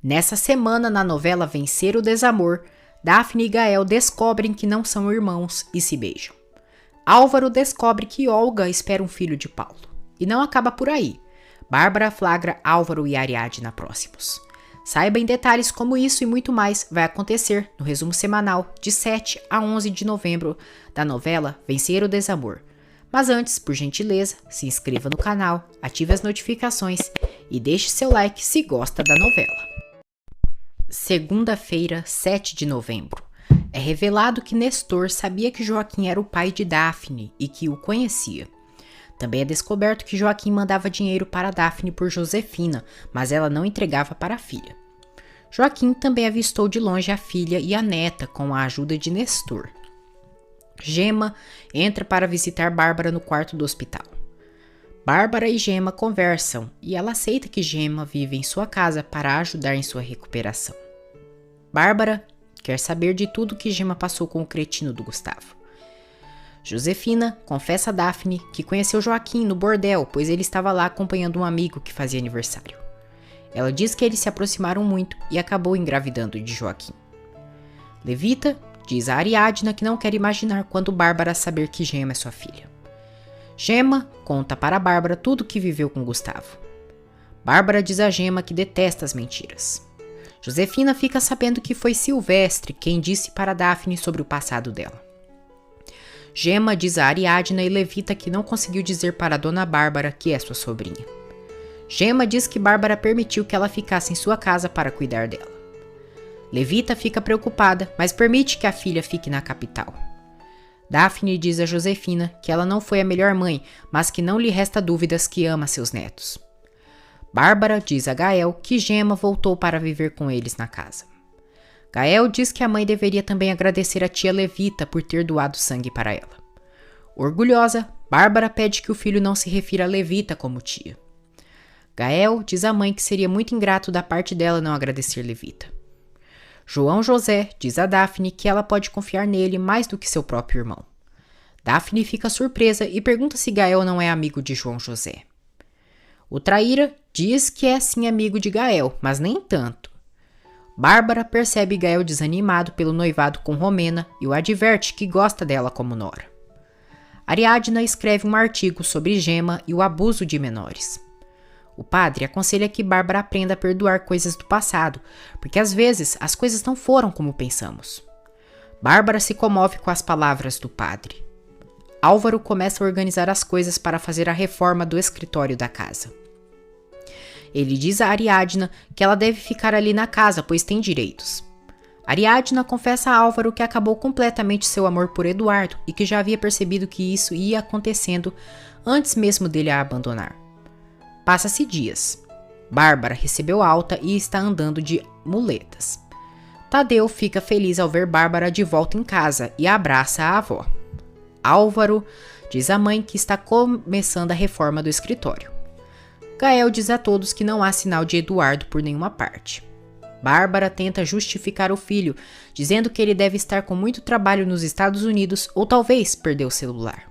Nessa semana, na novela Vencer o Desamor, Daphne e Gael descobrem que não são irmãos e se beijam. Álvaro descobre que Olga espera um filho de Paulo. E não acaba por aí. Bárbara flagra Álvaro e Ariadna próximos. Saiba em detalhes como isso e muito mais vai acontecer no resumo semanal de 7 a 11 de novembro da novela Vencer o Desamor. Mas antes, por gentileza, se inscreva no canal, ative as notificações e deixe seu like se gosta da novela. Segunda-feira, 7 de novembro. É revelado que Nestor sabia que Joaquim era o pai de Daphne e que o conhecia. Também é descoberto que Joaquim mandava dinheiro para Daphne por Josefina, mas ela não entregava para a filha. Joaquim também avistou de longe a filha e a neta com a ajuda de Nestor. Gema entra para visitar Bárbara no quarto do hospital. Bárbara e Gema conversam e ela aceita que Gema vive em sua casa para ajudar em sua recuperação. Bárbara quer saber de tudo que Gema passou com o cretino do Gustavo. Josefina confessa a Daphne que conheceu Joaquim no bordel, pois ele estava lá acompanhando um amigo que fazia aniversário. Ela diz que eles se aproximaram muito e acabou engravidando de Joaquim. Levita diz a Ariadna que não quer imaginar quando Bárbara saber que Gema é sua filha. Gema conta para Bárbara tudo o que viveu com Gustavo. Bárbara diz a Gema que detesta as mentiras. Josefina fica sabendo que foi Silvestre quem disse para Daphne sobre o passado dela. Gema diz a Ariadna e Levita que não conseguiu dizer para a Dona Bárbara que é sua sobrinha. Gema diz que Bárbara permitiu que ela ficasse em sua casa para cuidar dela. Levita fica preocupada, mas permite que a filha fique na capital. Daphne diz a Josefina que ela não foi a melhor mãe, mas que não lhe resta dúvidas que ama seus netos. Bárbara diz a Gael que Gema voltou para viver com eles na casa. Gael diz que a mãe deveria também agradecer a tia Levita por ter doado sangue para ela. Orgulhosa, Bárbara pede que o filho não se refira a Levita como tia. Gael diz à mãe que seria muito ingrato da parte dela não agradecer Levita. João José diz a Daphne que ela pode confiar nele mais do que seu próprio irmão. Daphne fica surpresa e pergunta se Gael não é amigo de João José. O traíra diz que é sim amigo de Gael, mas nem tanto. Bárbara percebe Gael desanimado pelo noivado com Romena e o adverte que gosta dela como nora. Ariadna escreve um artigo sobre Gema e o abuso de menores. O padre aconselha que Bárbara aprenda a perdoar coisas do passado, porque às vezes as coisas não foram como pensamos. Bárbara se comove com as palavras do padre. Álvaro começa a organizar as coisas para fazer a reforma do escritório da casa. Ele diz a Ariadna que ela deve ficar ali na casa, pois tem direitos. Ariadna confessa a Álvaro que acabou completamente seu amor por Eduardo e que já havia percebido que isso ia acontecendo antes mesmo dele a abandonar. Passa-se dias. Bárbara recebeu alta e está andando de muletas. Tadeu fica feliz ao ver Bárbara de volta em casa e abraça a avó. Álvaro diz à mãe que está começando a reforma do escritório. Gael diz a todos que não há sinal de Eduardo por nenhuma parte. Bárbara tenta justificar o filho, dizendo que ele deve estar com muito trabalho nos Estados Unidos ou talvez perdeu o celular.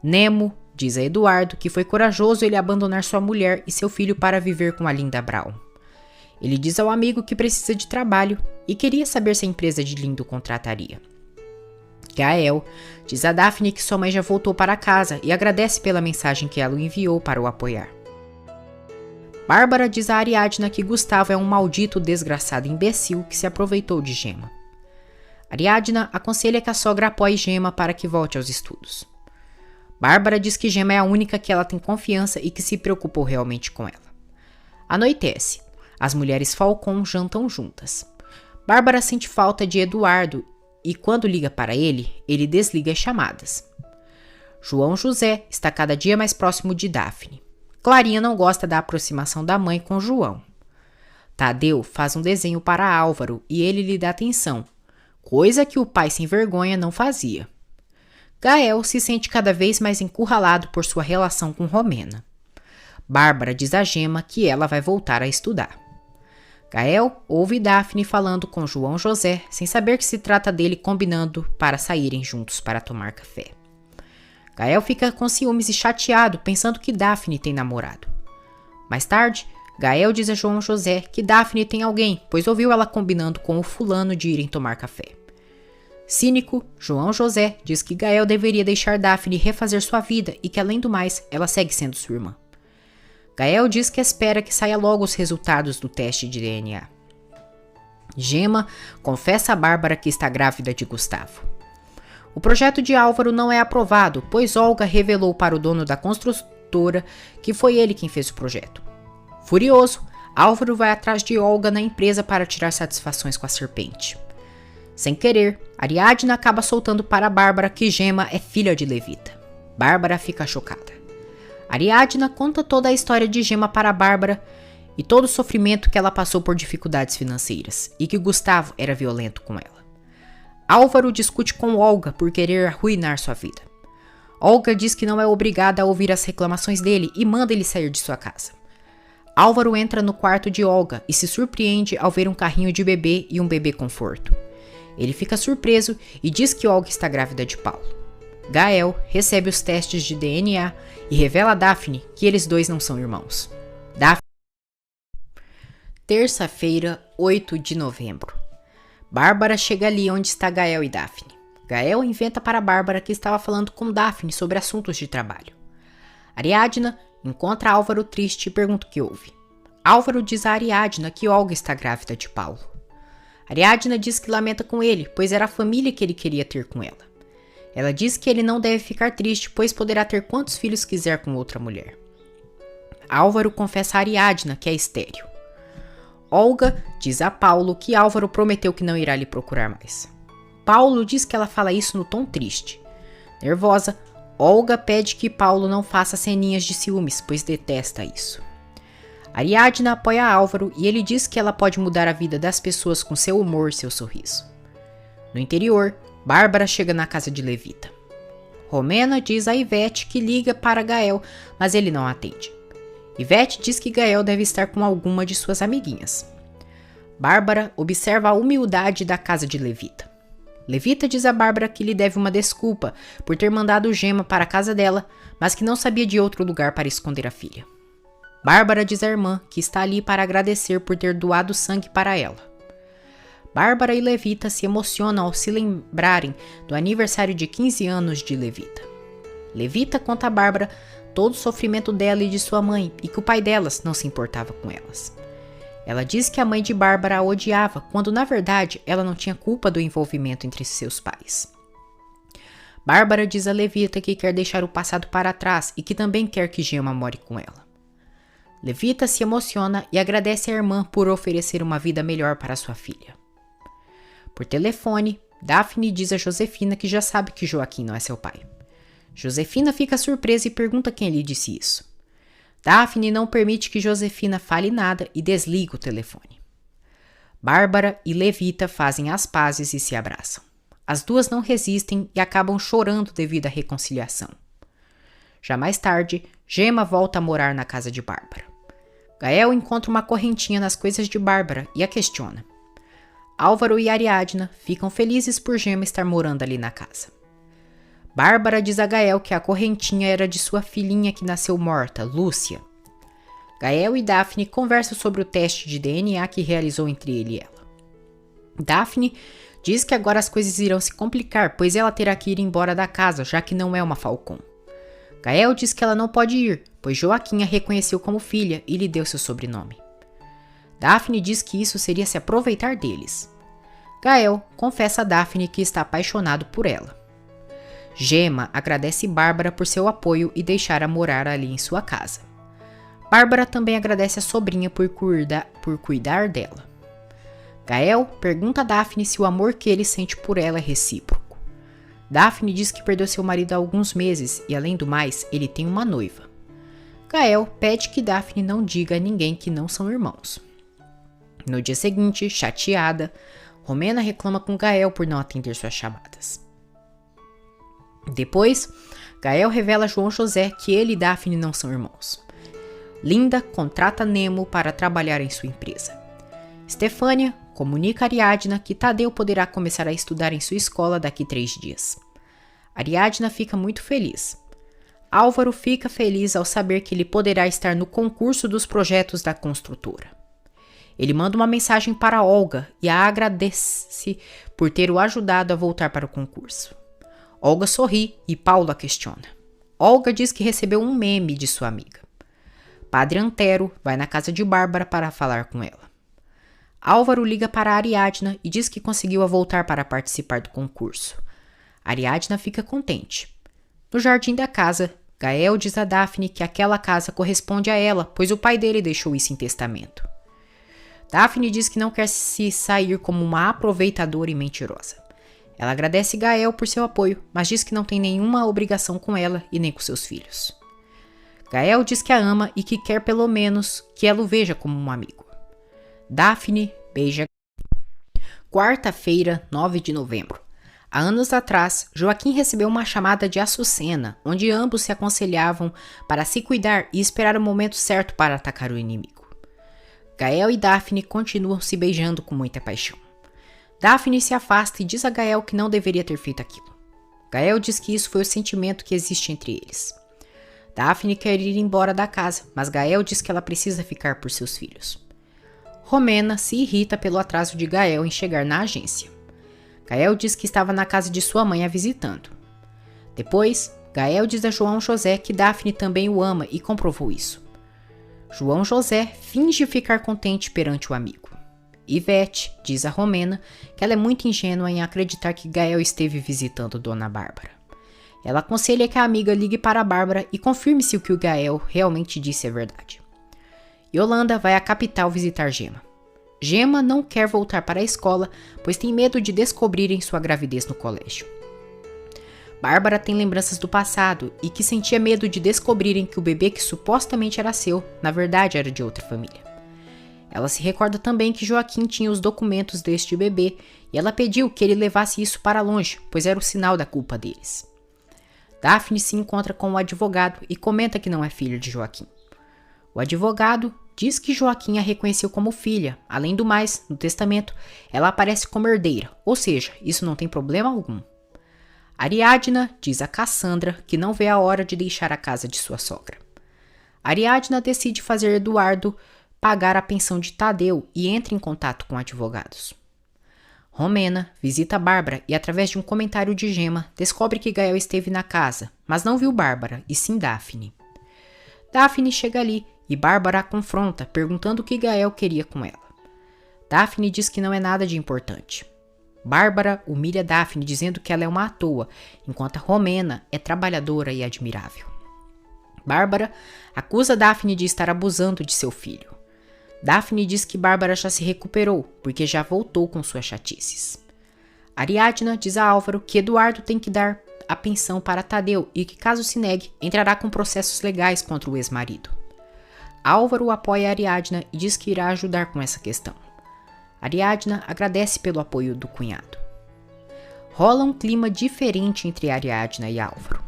Nemo diz a Eduardo que foi corajoso ele abandonar sua mulher e seu filho para viver com a Linda Brown. Ele diz ao amigo que precisa de trabalho e queria saber se a empresa de Lindo contrataria. Gael diz a Daphne que sua mãe já voltou para casa e agradece pela mensagem que ela o enviou para o apoiar. Bárbara diz a Ariadna que Gustavo é um maldito desgraçado imbecil que se aproveitou de Gema. Ariadna aconselha que a sogra apoie Gema para que volte aos estudos. Bárbara diz que Gema é a única que ela tem confiança e que se preocupou realmente com ela. Anoitece. As mulheres Falcon jantam juntas. Bárbara sente falta de Eduardo e quando liga para ele, ele desliga as chamadas. João José está cada dia mais próximo de Daphne. Clarinha não gosta da aproximação da mãe com João. Tadeu faz um desenho para Álvaro e ele lhe dá atenção, coisa que o pai sem vergonha não fazia. Gael se sente cada vez mais encurralado por sua relação com Romena. Bárbara diz a Gema que ela vai voltar a estudar. Gael ouve Daphne falando com João José, sem saber que se trata dele combinando para saírem juntos para tomar café. Gael fica com ciúmes e chateado, pensando que Daphne tem namorado. Mais tarde, Gael diz a João José que Daphne tem alguém, pois ouviu ela combinando com o fulano de irem tomar café. Cínico, João José diz que Gael deveria deixar Daphne refazer sua vida e que, além do mais, ela segue sendo sua irmã. Gael diz que espera que saia logo os resultados do teste de DNA. Gema confessa a Bárbara que está grávida de Gustavo. O projeto de Álvaro não é aprovado, pois Olga revelou para o dono da construtora que foi ele quem fez o projeto. Furioso, Álvaro vai atrás de Olga na empresa para tirar satisfações com a serpente. Sem querer, Ariadna acaba soltando para Bárbara que Gema é filha de Levita. Bárbara fica chocada. Ariadna conta toda a história de Gema para Bárbara e todo o sofrimento que ela passou por dificuldades financeiras e que Gustavo era violento com ela. Álvaro discute com Olga por querer arruinar sua vida. Olga diz que não é obrigada a ouvir as reclamações dele e manda ele sair de sua casa. Álvaro entra no quarto de Olga e se surpreende ao ver um carrinho de bebê e um bebê conforto. Ele fica surpreso e diz que Olga está grávida de Paulo. Gael recebe os testes de DNA e revela a Daphne que eles dois não são irmãos. Terça-feira, 8 de novembro. Bárbara chega ali onde está Gael e Daphne. Gael inventa para Bárbara que estava falando com Daphne sobre assuntos de trabalho. Ariadna encontra Álvaro triste e pergunta o que houve. Álvaro diz a Ariadna que Olga está grávida de Paulo. Ariadna diz que lamenta com ele, pois era a família que ele queria ter com ela. Ela diz que ele não deve ficar triste, pois poderá ter quantos filhos quiser com outra mulher. Álvaro confessa a Ariadna que é estéril. Olga diz a Paulo que Álvaro prometeu que não irá lhe procurar mais. Paulo diz que ela fala isso no tom triste. Nervosa, Olga pede que Paulo não faça ceninhas de ciúmes, pois detesta isso. Ariadna apoia Álvaro e ele diz que ela pode mudar a vida das pessoas com seu humor e seu sorriso. No interior, Bárbara chega na casa de Levita. Romena diz a Ivete que liga para Gael, mas ele não atende. Ivete diz que Gael deve estar com alguma de suas amiguinhas. Bárbara observa a humildade da casa de Levita. Levita diz a Bárbara que lhe deve uma desculpa por ter mandado Gema para a casa dela, mas que não sabia de outro lugar para esconder a filha. Bárbara diz à irmã que está ali para agradecer por ter doado sangue para ela. Bárbara e Levita se emocionam ao se lembrarem do aniversário de 15 anos de Levita. Levita conta a Bárbara todo o sofrimento dela e de sua mãe e que o pai delas não se importava com elas. Ela diz que a mãe de Bárbara a odiava, quando na verdade ela não tinha culpa do envolvimento entre seus pais. Bárbara diz a Levita que quer deixar o passado para trás e que também quer que Gema more com ela. Levita se emociona e agradece à irmã por oferecer uma vida melhor para sua filha. Por telefone, Daphne diz a Josefina que já sabe que Joaquim não é seu pai. Josefina fica surpresa e pergunta quem lhe disse isso. Daphne não permite que Josefina fale nada e desliga o telefone. Bárbara e Levita fazem as pazes e se abraçam. As duas não resistem e acabam chorando devido à reconciliação. Já mais tarde, Gema volta a morar na casa de Bárbara. Gael encontra uma correntinha nas coisas de Bárbara e a questiona. Álvaro e Ariadna ficam felizes por Gema estar morando ali na casa. Bárbara diz a Gael que a correntinha era de sua filhinha que nasceu morta, Lúcia. Gael e Daphne conversam sobre o teste de DNA que realizou entre ele e ela. Daphne diz que agora as coisas irão se complicar, pois ela terá que ir embora da casa, já que não é uma Falcon. Gael diz que ela não pode ir, pois Joaquim a reconheceu como filha e lhe deu seu sobrenome. Daphne diz que isso seria se aproveitar deles. Gael confessa a Daphne que está apaixonado por ela. Gema agradece Bárbara por seu apoio e deixar-a morar ali em sua casa. Bárbara também agradece a sobrinha por cuidar dela. Gael pergunta a Daphne se o amor que ele sente por ela é recíproco. Daphne diz que perdeu seu marido há alguns meses e, além do mais, ele tem uma noiva. Gael pede que Daphne não diga a ninguém que não são irmãos. No dia seguinte, chateada, Romena reclama com Gael por não atender suas chamadas. Depois, Gael revela a João José que ele e Daphne não são irmãos. Linda contrata Nemo para trabalhar em sua empresa. Stefânia comunica a Ariadna que Tadeu poderá começar a estudar em sua escola daqui 3 dias. Ariadna fica muito feliz. Álvaro fica feliz ao saber que ele poderá estar no concurso dos projetos da construtora. Ele manda uma mensagem para Olga e a agradece por ter o ajudado a voltar para o concurso. Olga sorri e Paulo a questiona. Olga diz que recebeu um meme de sua amiga. Padre Antero vai na casa de Bárbara para falar com ela. Álvaro liga para Ariadna e diz que conseguiu voltar para participar do concurso. Ariadna fica contente. No jardim da casa, Gael diz a Daphne que aquela casa corresponde a ela, pois o pai dele deixou isso em testamento. Daphne diz que não quer se sair como uma aproveitadora e mentirosa. Ela agradece Gael por seu apoio, mas diz que não tem nenhuma obrigação com ela e nem com seus filhos. Gael diz que a ama e que quer pelo menos que ela o veja como um amigo. Daphne beija. Quarta-feira, 9 de novembro. Há anos atrás, Joaquim recebeu uma chamada de Açucena, onde ambos se aconselhavam para se cuidar e esperar o momento certo para atacar o inimigo. Gael e Daphne continuam se beijando com muita paixão. Daphne se afasta e diz a Gael que não deveria ter feito aquilo. Gael diz que isso foi o sentimento que existe entre eles. Daphne quer ir embora da casa, mas Gael diz que ela precisa ficar por seus filhos. Romena se irrita pelo atraso de Gael em chegar na agência. Gael diz que estava na casa de sua mãe a visitando. Depois, Gael diz a João José que Daphne também o ama e comprovou isso. João José finge ficar contente perante o amigo. Ivete diz a Romena que ela é muito ingênua em acreditar que Gael esteve visitando Dona Bárbara. Ela aconselha que a amiga ligue para a Bárbara e confirme se o que o Gael realmente disse é verdade. Yolanda vai à capital visitar Gema. Gema não quer voltar para a escola, pois tem medo de descobrirem sua gravidez no colégio. Bárbara tem lembranças do passado e que sentia medo de descobrirem que o bebê que supostamente era seu, na verdade era de outra família. Ela se recorda também que Joaquim tinha os documentos deste bebê e ela pediu que ele levasse isso para longe, pois era o sinal da culpa deles. Daphne se encontra com o advogado e comenta que não é filho de Joaquim. O advogado diz que Joaquim a reconheceu como filha. Além do mais, no testamento, ela aparece como herdeira, ou seja, isso não tem problema algum. Ariadna diz a Cassandra que não vê a hora de deixar a casa de sua sogra. Ariadna decide fazer Eduardo pagar a pensão de Tadeu e entra em contato com advogados. Romena visita Bárbara e, através de um comentário de Gema, descobre que Gael esteve na casa, mas não viu Bárbara, e sim Daphne. Daphne chega ali e Bárbara a confronta, perguntando o que Gael queria com ela. Daphne diz que não é nada de importante. Bárbara humilha Daphne dizendo que ela é uma à toa, enquanto a Romena é trabalhadora e admirável. Bárbara acusa Daphne de estar abusando de seu filho. Daphne diz que Bárbara já se recuperou, porque já voltou com suas chatices. Ariadna diz a Álvaro que Eduardo tem que dar a pensão para Tadeu e que, caso se negue, entrará com processos legais contra o ex-marido. Álvaro apoia Ariadna e diz que irá ajudar com essa questão. Ariadna agradece pelo apoio do cunhado. Rola um clima diferente entre Ariadna e Álvaro.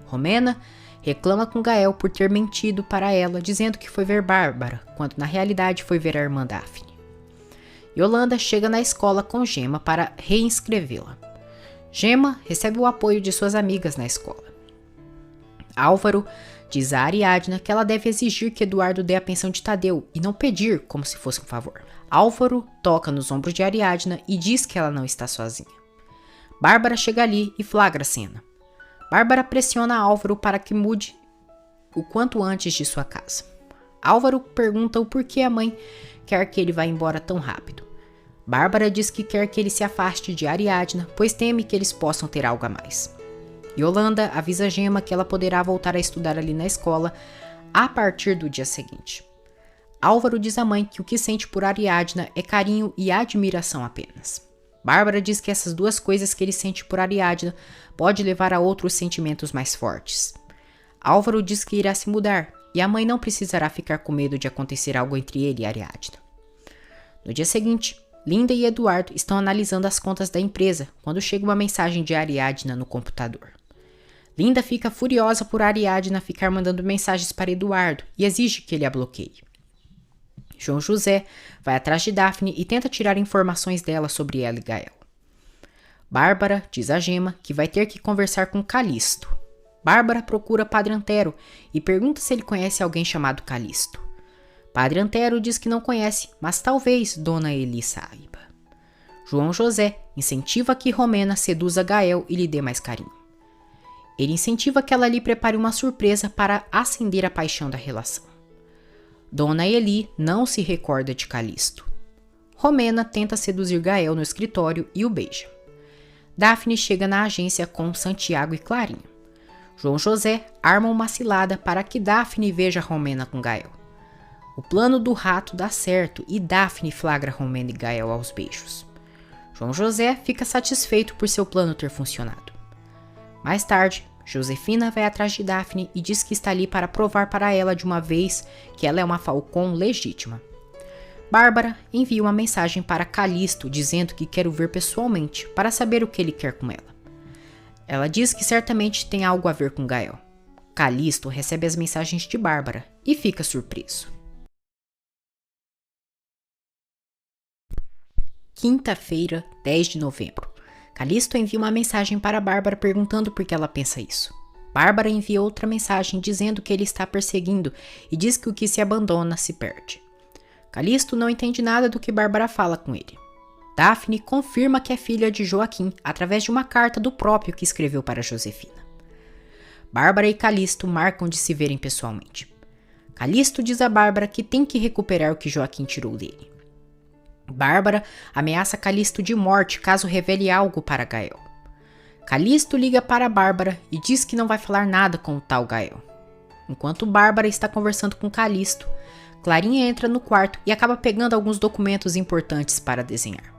Romena reclama com Gael por ter mentido para ela, dizendo que foi ver Bárbara, quando na realidade foi ver a irmã Daphne. Yolanda chega na escola com Gema para reinscrevê-la. Gema recebe o apoio de suas amigas na escola. Álvaro diz a Ariadna que ela deve exigir que Eduardo dê a pensão de Tadeu e não pedir como se fosse um favor. Álvaro toca nos ombros de Ariadna e diz que ela não está sozinha. Bárbara chega ali e flagra a cena. Bárbara pressiona Álvaro para que mude o quanto antes de sua casa. Álvaro pergunta o porquê a mãe quer que ele vá embora tão rápido. Bárbara diz que quer que ele se afaste de Ariadna, pois teme que eles possam ter algo a mais. Yolanda avisa Gema que ela poderá voltar a estudar ali na escola a partir do dia seguinte. Álvaro diz à mãe que o que sente por Ariadna é carinho e admiração apenas. Bárbara diz que essas duas coisas que ele sente por Ariadna pode levar a outros sentimentos mais fortes. Álvaro diz que irá se mudar e a mãe não precisará ficar com medo de acontecer algo entre ele e Ariadna. No dia seguinte, Linda e Eduardo estão analisando as contas da empresa quando chega uma mensagem de Ariadna no computador. Linda fica furiosa por Ariadna ficar mandando mensagens para Eduardo e exige que ele a bloqueie. João José vai atrás de Daphne e tenta tirar informações dela sobre ela e Gael. Bárbara diz a Gema que vai ter que conversar com Calixto. Bárbara procura Padre Antero e pergunta se ele conhece alguém chamado Calisto. Padre Antero diz que não conhece, mas talvez Dona Eli saiba. João José incentiva que Romena seduza Gael e lhe dê mais carinho. Ele incentiva que ela lhe prepare uma surpresa para acender a paixão da relação. Dona Eli não se recorda de Calisto. Romena tenta seduzir Gael no escritório e o beija. Daphne chega na agência com Santiago e Clarinha. João José arma uma cilada para que Daphne veja Romena com Gael. O plano do rato dá certo e Daphne flagra Romena e Gael aos beijos. João José fica satisfeito por seu plano ter funcionado. Mais tarde, Josefina vai atrás de Daphne e diz que está ali para provar para ela de uma vez que ela é uma falcão legítima. Bárbara envia uma mensagem para Calisto dizendo que quer o ver pessoalmente para saber o que ele quer com ela. Ela diz que certamente tem algo a ver com Gael. Calisto recebe as mensagens de Bárbara e fica surpreso. Quinta-feira, 10 de novembro. Calisto envia uma mensagem para Bárbara perguntando por que ela pensa isso. Bárbara envia outra mensagem dizendo que ele está perseguindo e diz que o que se abandona se perde. Calisto não entende nada do que Bárbara fala com ele. Daphne confirma que é filha de Joaquim através de uma carta do próprio que escreveu para Josefina. Bárbara e Calisto marcam de se verem pessoalmente. Calisto diz a Bárbara que tem que recuperar o que Joaquim tirou dele. Bárbara ameaça Calisto de morte caso revele algo para Gael. Calisto liga para Bárbara e diz que não vai falar nada com o tal Gael. Enquanto Bárbara está conversando com Calisto, Clarinha entra no quarto e acaba pegando alguns documentos importantes para desenhar.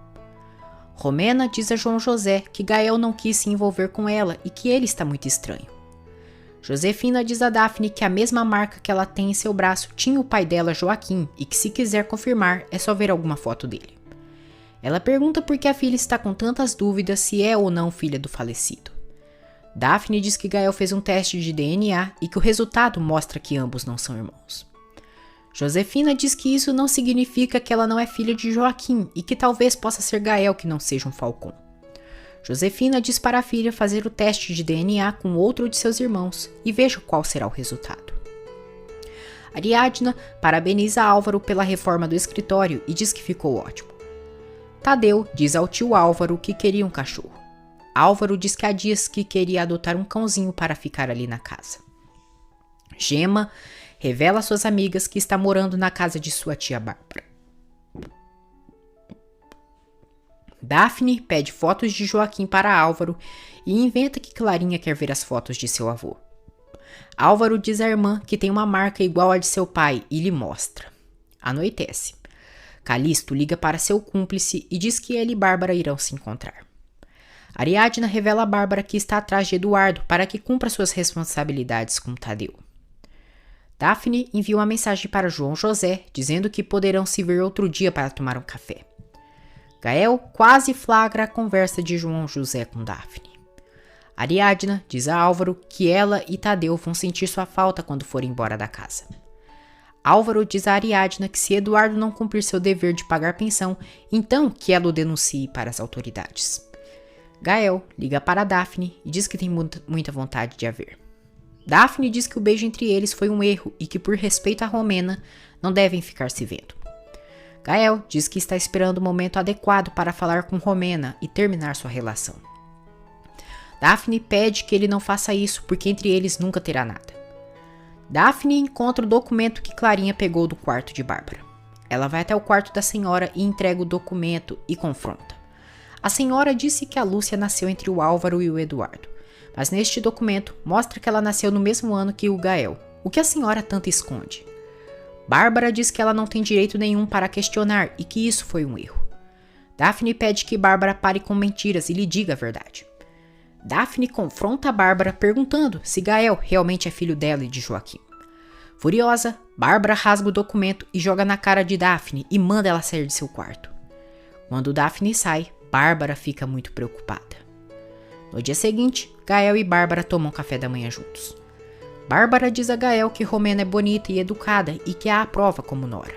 Romena diz a João José que Gael não quis se envolver com ela e que ele está muito estranho. Josefina diz a Daphne que a mesma marca que ela tem em seu braço tinha o pai dela, Joaquim, e que se quiser confirmar é só ver alguma foto dele. Ela pergunta por que a filha está com tantas dúvidas se é ou não filha do falecido. Daphne diz que Gael fez um teste de DNA e que o resultado mostra que ambos não são irmãos. Josefina diz que isso não significa que ela não é filha de Joaquim e que talvez possa ser Gael que não seja um falcão. Josefina diz para a filha fazer o teste de DNA com outro de seus irmãos e veja qual será o resultado. Ariadna parabeniza Álvaro pela reforma do escritório e diz que ficou ótimo. Tadeu diz ao tio Álvaro que queria um cachorro. Álvaro diz que há dias que queria adotar um cãozinho para ficar ali na casa. Gema revela às suas amigas que está morando na casa de sua tia Bárbara. Daphne pede fotos de Joaquim para Álvaro e inventa que Clarinha quer ver as fotos de seu avô. Álvaro diz à irmã que tem uma marca igual à de seu pai e lhe mostra. Anoitece. Calisto liga para seu cúmplice e diz que ele e Bárbara irão se encontrar. Ariadna revela a Bárbara que está atrás de Eduardo para que cumpra suas responsabilidades com Tadeu. Daphne envia uma mensagem para João José dizendo que poderão se ver outro dia para tomar um café. Gael quase flagra a conversa de João José com Daphne. Ariadna diz a Álvaro que ela e Tadeu vão sentir sua falta quando forem embora da casa. Álvaro diz a Ariadna que se Eduardo não cumprir seu dever de pagar pensão, então que ela o denuncie para as autoridades. Gael liga para Daphne e diz que tem muita vontade de a ver. Daphne diz que o beijo entre eles foi um erro e que, por respeito a Romena, não devem ficar se vendo. Gael diz que está esperando o momento adequado para falar com Romena e terminar sua relação. Daphne pede que ele não faça isso porque entre eles nunca terá nada. Daphne encontra o documento que Clarinha pegou do quarto de Bárbara. Ela vai até o quarto da senhora e entrega o documento e confronta. A senhora disse que a Lúcia nasceu entre o Álvaro e o Eduardo, mas neste documento mostra que ela nasceu no mesmo ano que o Gael. O que a senhora tanto esconde? Bárbara diz que ela não tem direito nenhum para questionar e que isso foi um erro. Daphne pede que Bárbara pare com mentiras e lhe diga a verdade. Daphne confronta a Bárbara perguntando se Gael realmente é filho dela e de Joaquim. Furiosa, Bárbara rasga o documento e joga na cara de Daphne e manda ela sair de seu quarto. Quando Daphne sai, Bárbara fica muito preocupada. No dia seguinte, Gael e Bárbara tomam café da manhã juntos. Bárbara diz a Gael que Romena é bonita e educada e que a aprova como nora.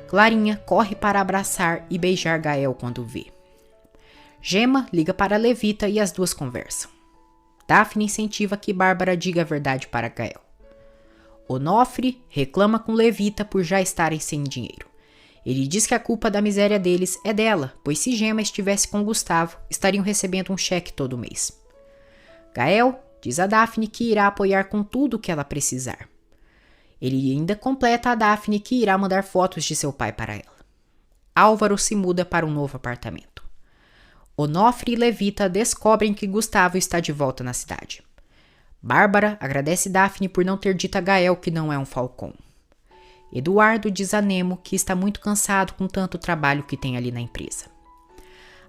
Clarinha corre para abraçar e beijar Gael quando o vê. Gema liga para Levita e as duas conversam. Daphne incentiva que Bárbara diga a verdade para Gael. Onofre reclama com Levita por já estarem sem dinheiro. Ele diz que a culpa da miséria deles é dela, pois se Gemma estivesse com Gustavo, estariam recebendo um cheque todo mês. Gael diz a Daphne que irá apoiar com tudo o que ela precisar. Ele ainda completa a Daphne que irá mandar fotos de seu pai para ela. Álvaro se muda para um novo apartamento. Onofre e Levita descobrem que Gustavo está de volta na cidade. Bárbara agradece Daphne por não ter dito a Gael que não é um falcão. Eduardo diz a Nemo que está muito cansado com tanto trabalho que tem ali na empresa.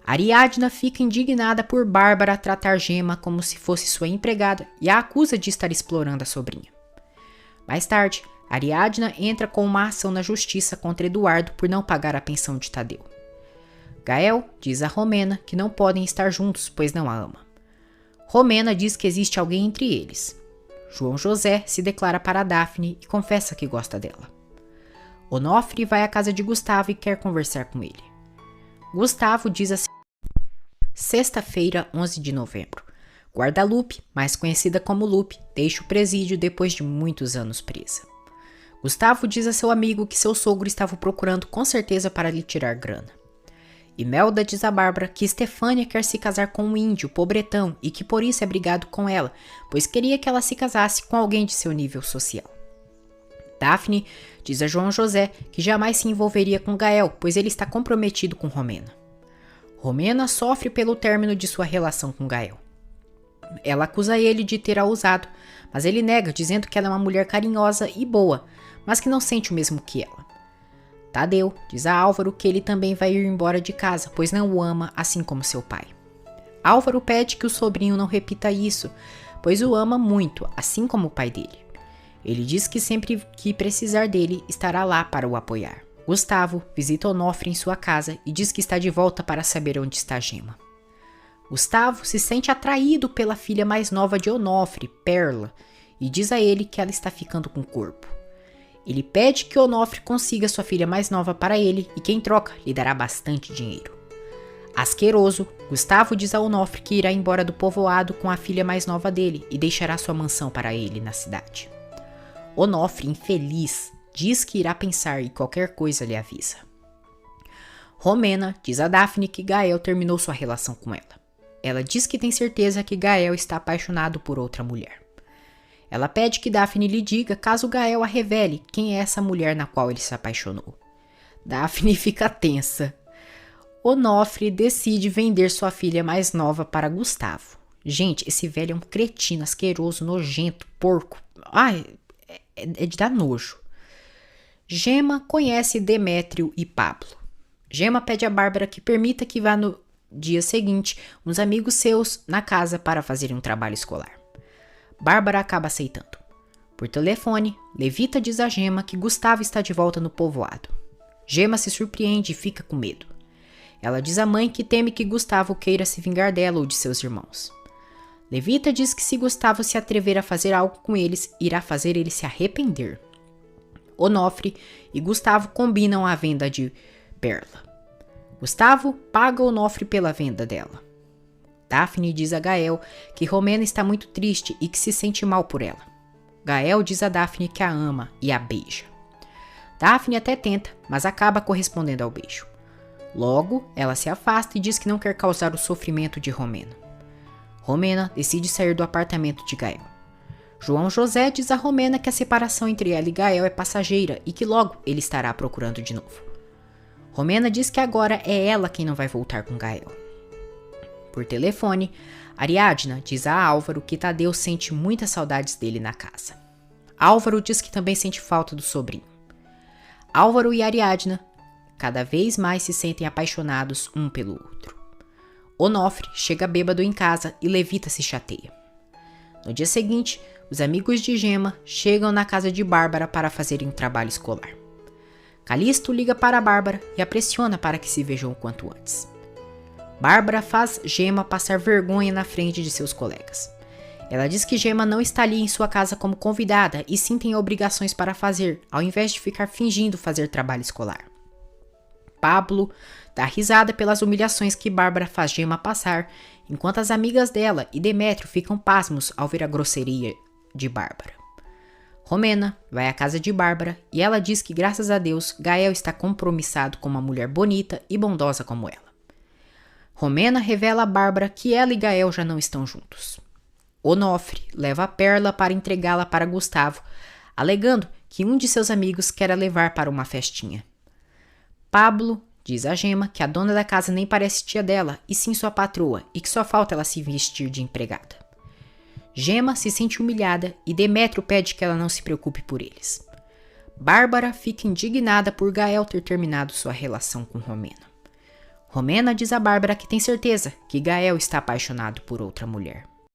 Ariadna fica indignada por Bárbara tratar Gemma como se fosse sua empregada e a acusa de estar explorando a sobrinha. Mais tarde, Ariadna entra com uma ação na justiça contra Eduardo por não pagar a pensão de Tadeu. Gael diz a Romena que não podem estar juntos, pois não a ama. Romena diz que existe alguém entre eles. João José se declara para Daphne e confessa que gosta dela. Onofre vai à casa de Gustavo e quer conversar com ele. Gustavo diz assim: sexta-feira, 11 de novembro. Guadalupe, mais conhecida como Lupe, deixa o presídio depois de muitos anos presa. Gustavo diz a seu amigo que seu sogro estava o procurando com certeza para lhe tirar grana. Imelda diz a Bárbara que Estefânia quer se casar com um índio pobretão e que por isso é brigado com ela, pois queria que ela se casasse com alguém de seu nível social. Daphne diz a João José que jamais se envolveria com Gael, pois ele está comprometido com Romena. Romena sofre pelo término de sua relação com Gael. Ela acusa ele de ter a usado, mas ele nega, dizendo que ela é uma mulher carinhosa e boa, mas que não sente o mesmo que ela. Tadeu diz a Álvaro que ele também vai ir embora de casa, pois não o ama assim como seu pai. Álvaro pede que o sobrinho não repita isso, pois o ama muito, assim como o pai dele. Ele diz que sempre que precisar dele, estará lá para o apoiar. Gustavo visita Onofre em sua casa e diz que está de volta para saber onde está Gemma. Gustavo se sente atraído pela filha mais nova de Onofre, Perla, e diz a ele que ela está ficando com corpo. Ele pede que Onofre consiga sua filha mais nova para ele e que em troca lhe dará bastante dinheiro. Asqueroso, Gustavo diz a Onofre que irá embora do povoado com a filha mais nova dele e deixará sua mansão para ele na cidade. Onofre, infeliz, diz que irá pensar e qualquer coisa lhe avisa. Romena diz a Daphne que Gael terminou sua relação com ela. Ela diz que tem certeza que Gael está apaixonado por outra mulher. Ela pede que Daphne lhe diga caso Gael a revele quem é essa mulher na qual ele se apaixonou. Daphne fica tensa. Onofre decide vender sua filha mais nova para Gustavo. Gente, esse velho é um cretino, asqueroso, nojento, porco. Ai, é de dar nojo. Gemma conhece Demétrio e Pablo. Gemma pede a Bárbara que permita que vá no dia seguinte uns amigos seus na casa para fazerem um trabalho escolar. Bárbara acaba aceitando. Por telefone, Levita diz a Gemma que Gustavo está de volta no povoado. Gemma se surpreende e fica com medo. Ela diz à mãe que teme que Gustavo queira se vingar dela ou de seus irmãos. Levita diz que se Gustavo se atrever a fazer algo com eles, irá fazer ele se arrepender. Onofre e Gustavo combinam a venda de Perla. Gustavo paga Onofre pela venda dela. Daphne diz a Gael que Romena está muito triste e que se sente mal por ela. Gael diz a Daphne que a ama e a beija. Daphne até tenta, mas acaba correspondendo ao beijo. Logo, ela se afasta e diz que não quer causar o sofrimento de Romena. Romena decide sair do apartamento de Gael. João José diz a Romena que a separação entre ela e Gael é passageira e que logo ele estará procurando de novo. Romena diz que agora é ela quem não vai voltar com Gael. Por telefone, Ariadna diz a Álvaro que Tadeu sente muitas saudades dele na casa. Álvaro diz que também sente falta do sobrinho. Álvaro e Ariadna cada vez mais se sentem apaixonados um pelo outro. Onofre chega bêbado em casa e Levita se chateia. No dia seguinte, os amigos de Gemma chegam na casa de Bárbara para fazerem um trabalho escolar. Calisto liga para Bárbara e a pressiona para que se vejam o quanto antes. Bárbara faz Gemma passar vergonha na frente de seus colegas. Ela diz que Gemma não está ali em sua casa como convidada e sim tem obrigações para fazer, ao invés de ficar fingindo fazer trabalho escolar. Pablo dá risada pelas humilhações que Bárbara faz Gemma passar enquanto as amigas dela e Demétrio ficam pasmos ao ver a grosseria de Bárbara. Romena vai à casa de Bárbara e ela diz que, graças a Deus, Gael está compromissado com uma mulher bonita e bondosa como ela. Romena revela a Bárbara que ela e Gael já não estão juntos. Onofre leva a Perla para entregá-la para Gustavo, alegando que um de seus amigos quer a levar para uma festinha. Pablo diz a Gema que a dona da casa nem parece tia dela, e sim sua patroa, e que só falta ela se vestir de empregada. Gema se sente humilhada e Demétrio pede que ela não se preocupe por eles. Bárbara fica indignada por Gael ter terminado sua relação com Romena. Romena diz a Bárbara que tem certeza que Gael está apaixonado por outra mulher.